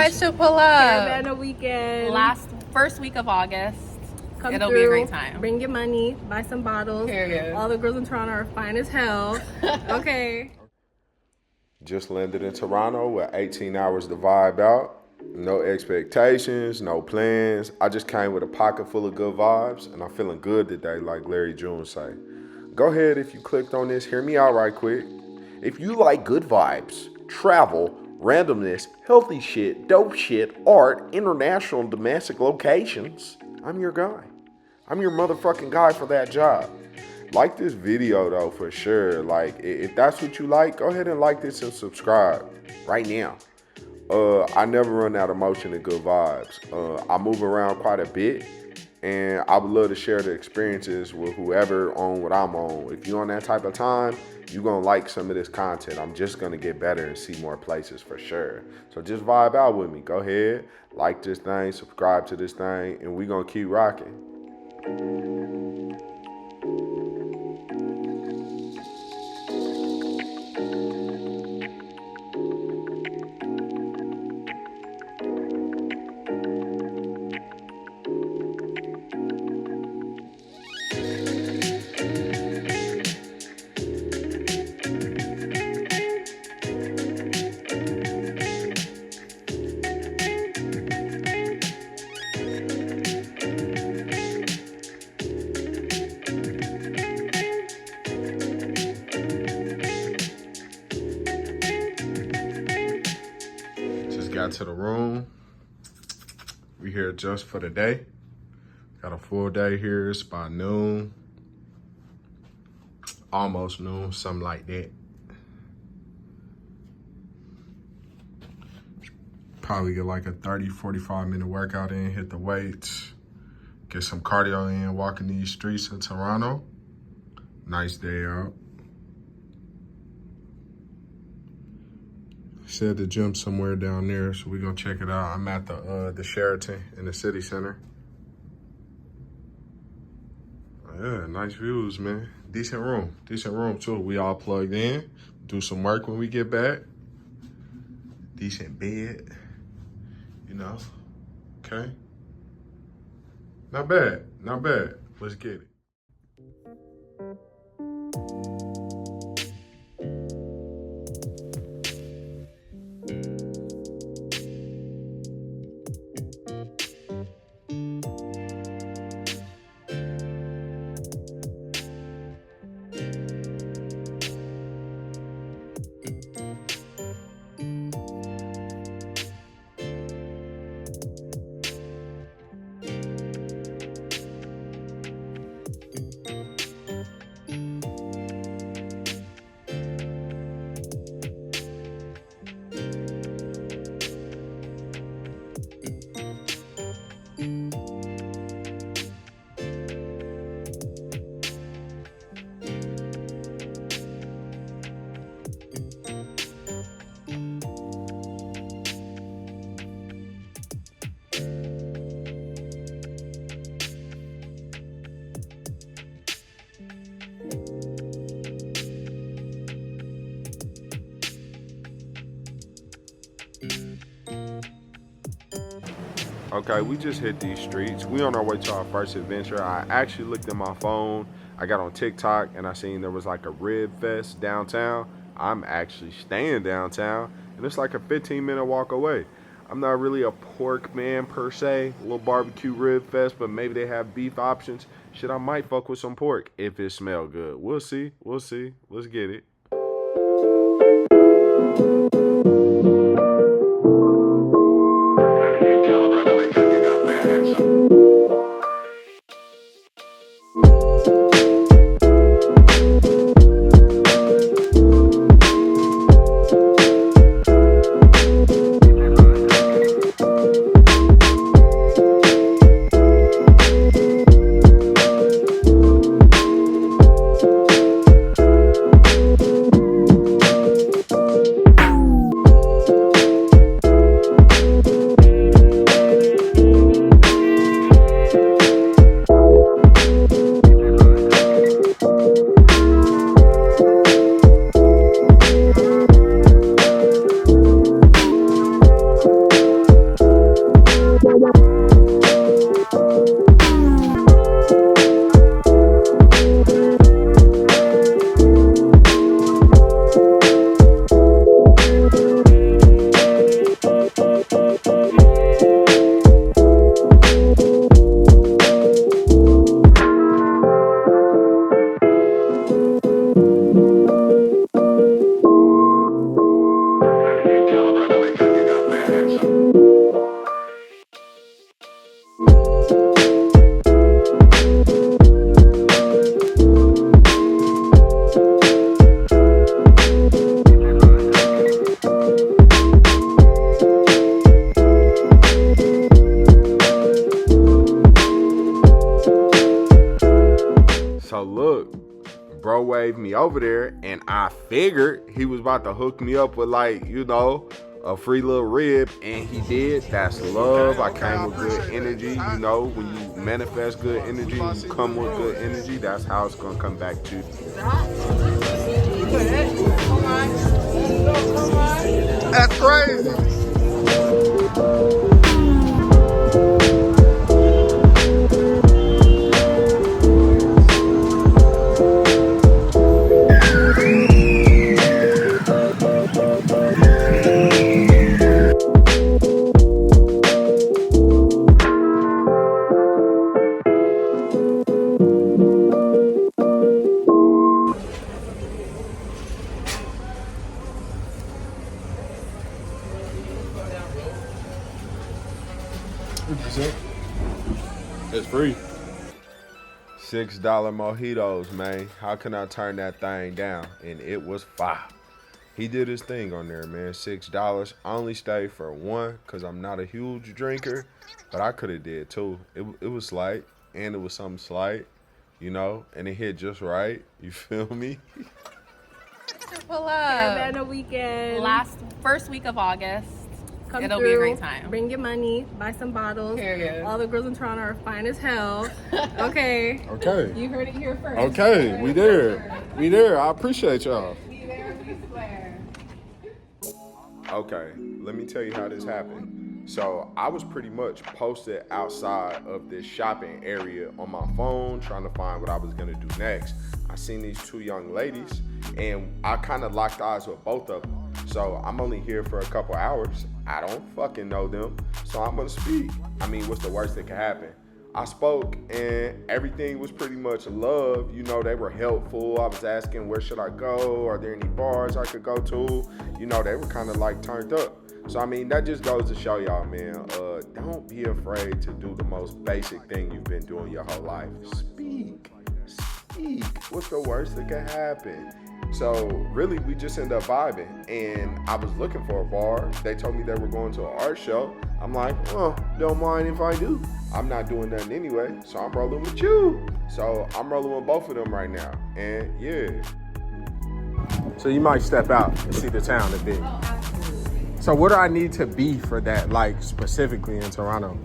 guys should pull up. Caravana weekend. First week of August. It'll through, be a great time. Bring your money, buy some bottles. Period. All the girls in Toronto are fine as hell. Okay. Just landed in Toronto with 18 hours to vibe out. No expectations, no plans. I just came with a pocket full of good vibes, and I'm feeling good today, like Larry June say. Go ahead, if you clicked on this, hear me out right quick. If you like good vibes, travel, randomness, healthy shit, dope shit, art, international and domestic locations, I'm your guy. I'm your motherfucking guy for that job. Like this video though, for sure. Like, if that's what you like, go ahead and like this and subscribe right now. I never run out of motion and good vibes. I move around quite a bit, and I would love to share the experiences with whoever on what I'm on. If you're on that type of time, you're gonna like some of this content. I'm just gonna get better and see more places for sure. So just vibe out with me. Go ahead, like this thing, subscribe to this thing, and we gonna keep rocking. Got to the room. We here just for the day. Got a full day here. It's about noon. Almost noon, something like that. Probably get like a 30, 45 minute workout in, hit the weights, get some cardio in, walking these streets of Toronto. Nice day out. Said the gym somewhere down there, so we're gonna check it out. I'm at the Sheraton in the city center. Yeah, nice views, man. Decent room too. We all plugged in. Do some work when we get back. Decent bed, you know. Okay. Not bad. Let's get it. Okay, we just hit these streets. We on our way to our first adventure. I actually looked at my phone. I got on TikTok and I seen there was like a rib fest downtown. I'm actually staying downtown and it's like a 15-minute walk away. I'm not really a pork man per se, a little barbecue rib fest, but maybe they have beef options. Shit, I might fuck with some pork if it smell good. We'll see. Let's get it. me over there, and I figured he was about to hook me up with, like, you know, a free little rib, and he did. That's love. I came with good energy. You know, when you manifest good energy, you come with good energy. That's how it's gonna come back to you. That's crazy. It's free. $6 mojitos, man. How can I turn that thing down? And it was fire. He did his thing on there, man. $6. I only stayed for one because I'm not a huge drinker, but I could have did too. It was slight, and it was something slight, you know, and it hit just right. You feel me? Pull Havana up. weekend. First week of August. Come It'll through, be a great time. Bring your money, buy some bottles. Period. All the girls in Toronto are fine as hell. Okay. Okay. You heard it here first. Okay, we there. We there. I appreciate y'all. We there, we swear. Okay, let me tell you how this happened. So I was pretty much posted outside of this shopping area on my phone trying to find what I was gonna do next. I seen these two young ladies and I kind of locked eyes with both of them. So I'm only here for a couple hours. I don't fucking know them, so I'm gonna speak. I mean, what's the worst that could happen? I spoke and everything was pretty much love. You know, they were helpful. I was asking, where should I go? Are there any bars I could go to? You know, they were kind of like turned up. So, I mean, that just goes to show y'all, man, don't be afraid to do the most basic thing you've been doing your whole life. Speak. What's the worst that could happen? So really, we just ended up vibing, and I was looking for a bar. They told me they were going to an art show. I'm like, oh, don't mind if I do. I'm not doing nothing anyway, so I'm rolling with you. So I'm rolling with both of them right now, and yeah. So you might step out and see the town a bit. Oh, absolutely. So what do I need to be for that, like specifically in Toronto?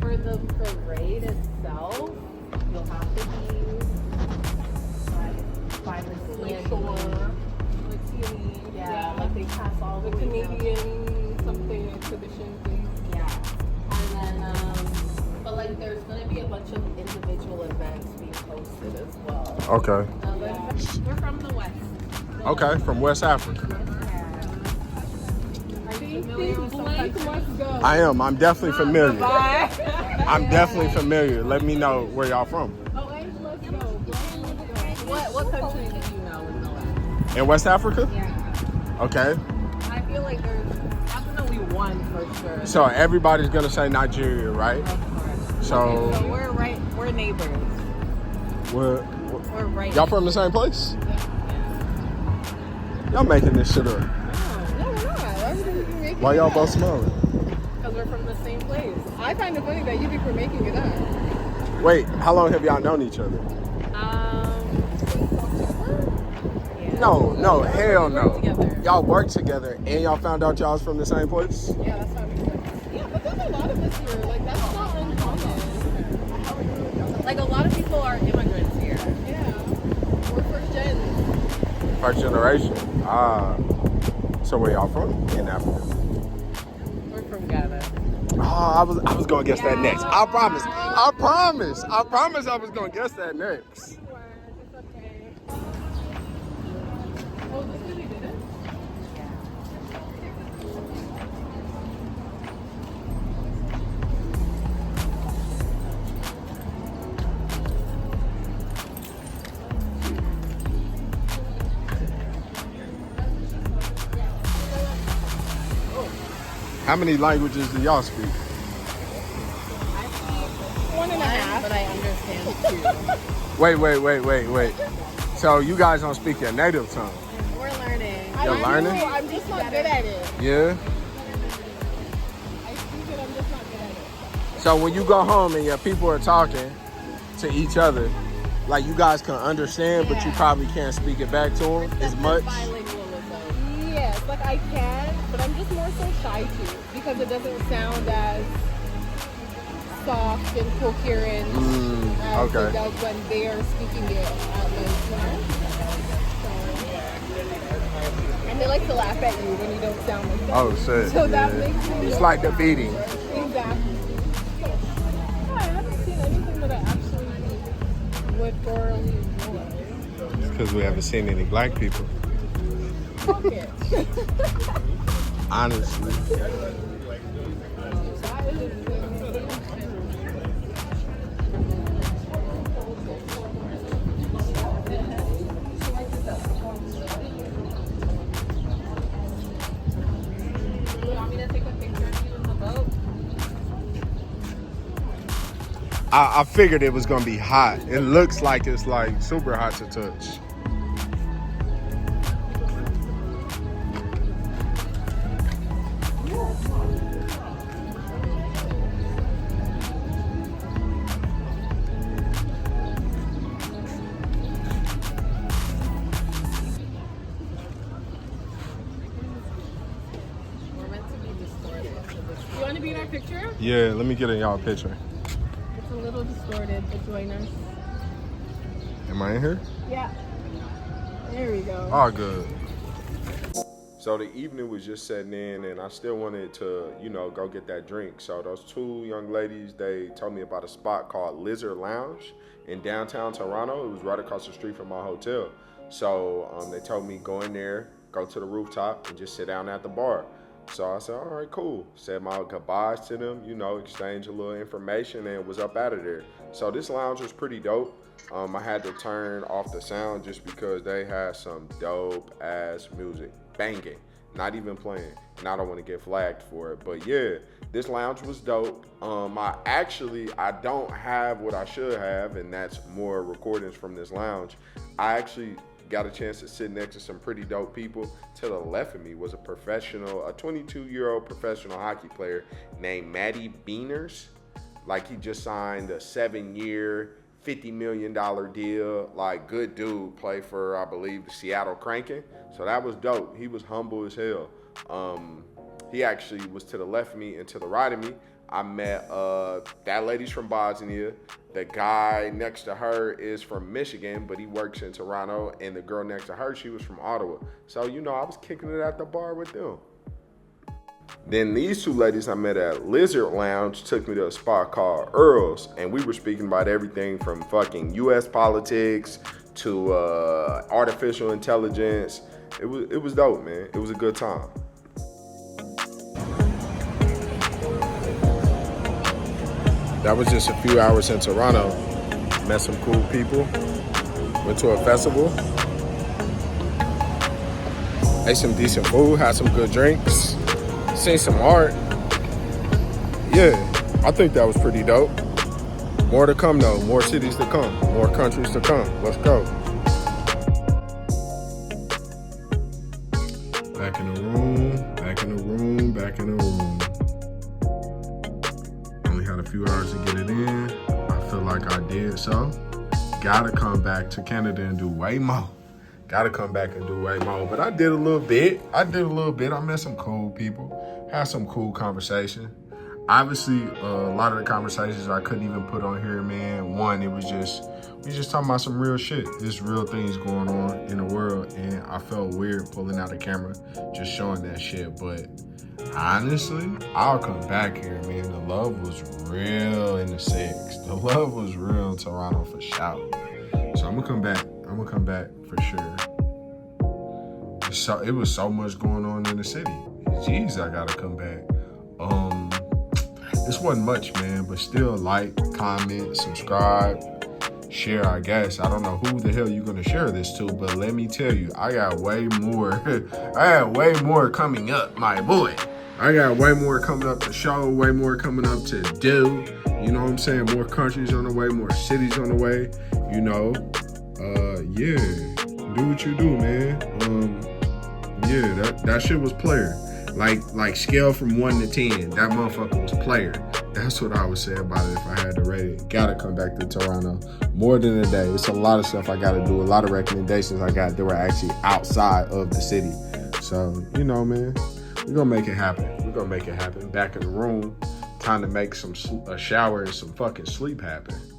For the parade itself, you'll have to be by the shore, like CNE. Yeah, like they pass all the Canadian something exhibition thing. Yeah, and then but like there's gonna be a bunch of individual events being hosted as well. Okay. We're from the West. Okay, from West Africa. I am. I'm definitely familiar. I'm definitely familiar. Let me know where y'all from. What country do you know in the West? In West Africa? Yeah. Okay. I feel like there's definitely one for sure. So everybody's gonna say Nigeria, right? Of course. So We're neighbors. we're We're right. y'all from the same place? Yeah. Y'all making this shit up. No, we're not. Why would we be making Why y'all it both up? smiling? Because we're from the same place. I find it funny that you think we're making it up. Wait, how long have y'all known each other? Since October? Yeah. No, hell We no. work together. Y'all work together and y'all found out y'all was from the same place? Yeah, that's how we do it. Yeah, but there's a lot of us here. Like, that's not uncommon. Like, a lot of people are immigrants here. Yeah. We're first gen. First generation. So where y'all from in Africa? We're from Ghana. Oh, I was gonna guess that next. I promise I was gonna guess that next. It's okay. Oh, this really did it? How many languages do y'all speak? One and a half. But I understand two. Wait. So you guys don't speak your native tongue? We're learning. You're learning? I'm just not good at it. Yeah? I speak it, I'm just not good at it. So when you go home and your people are talking to each other, like you guys can understand, but you probably can't speak it back to them as much. Bilingualism. Yes, like I can, but I'm just more so shy too because it doesn't sound as soft and coherent as it does when they are speaking it out loud. And they like to laugh at you when you don't sound like that. Oh shit! So that makes me. It's like the beating. Exactly. No, I haven't seen anything that I actually would thoroughly enjoy. It's because we haven't seen any black people. Fuck it. Honestly. I figured it was gonna be hot. It looks like it's like super hot to touch. We're meant to be distorted. You want to be in our picture? Yeah, let me get in y'all picture. It's a little distorted, but join us. Am I in here? Yeah. There we go. Oh, good. So the evening was just setting in, and I still wanted to, go get that drink. So those two young ladies, they told me about a spot called Lizard Lounge in downtown Toronto. It was right across the street from my hotel. So they told me go in there, go to the rooftop, and just sit down at the bar. So I said, all right, cool. Said my goodbyes to them, exchanged a little information, and was up out of there. So this lounge was pretty dope. I had to turn off the sound just because they had some dope ass music, banging, not even playing, and I don't want to get flagged for it. But yeah, this lounge was dope. I don't have what I should have, and that's more recordings from this lounge. I actually got a chance to sit next to some pretty dope people. To the left of me was a 22-year-old professional hockey player named Matty Beaners. Like, he just signed a 7-year, $50 million deal. Like, good dude, play for, I believe, the Seattle Kraken. So that was dope. He was humble as hell. He actually was to the left of me, and to the right of me, I met that lady's from Bosnia. The guy next to her is from Michigan, but he works in Toronto. And the girl next to her, she was from Ottawa. So, I was kicking it at the bar with them. Then these two ladies I met at Lizard Lounge took me to a spot called Earl's, and we were speaking about everything from fucking U.S. politics to artificial intelligence. It was dope, man. It was a good time. That was just a few hours in Toronto. Met some cool people. Went to a festival. Ate some decent food. Had some good drinks. Seen some art. Yeah, I think that was pretty dope. More to come though. More cities to come. More countries to come. Let's go. Back in the room. Back in the room. Back in the room. Only had a few hours to get it in. I feel like I did so. Gotta come back to Canada and do way more. Gotta come back and do way more. But I did a little bit. I met some cool people. Had some cool conversation. Obviously, a lot of the conversations I couldn't even put on here, man. One, we just talking about some real shit. There's real things going on in the world, and I felt weird pulling out a camera, just showing that shit. But honestly, I'll come back here, man. The love was real in the six. The love was real in Toronto for sure. So I'm gonna come back. For sure. It was so much going on in the city. Jeez, I gotta come back. This wasn't much, man, but still like, comment, subscribe, share, I guess. I don't know who the hell you're gonna share this to, but let me tell you, I got way more. I got way more coming up, my boy. I got way more coming up to show, way more coming up to do. You know what I'm saying? More countries on the way, more cities on the way, yeah, do what you do, man. That shit was player. Like scale from 1 to 10, that motherfucker was player. That's what I would say about it if I had to rate it. Gotta come back to Toronto. More than a day. It's a lot of stuff I gotta do. A lot of recommendations I got that were actually outside of the city. So, you know, man, we're gonna make it happen. We're gonna make it happen. Back in the room, time to make a shower and some fucking sleep happen.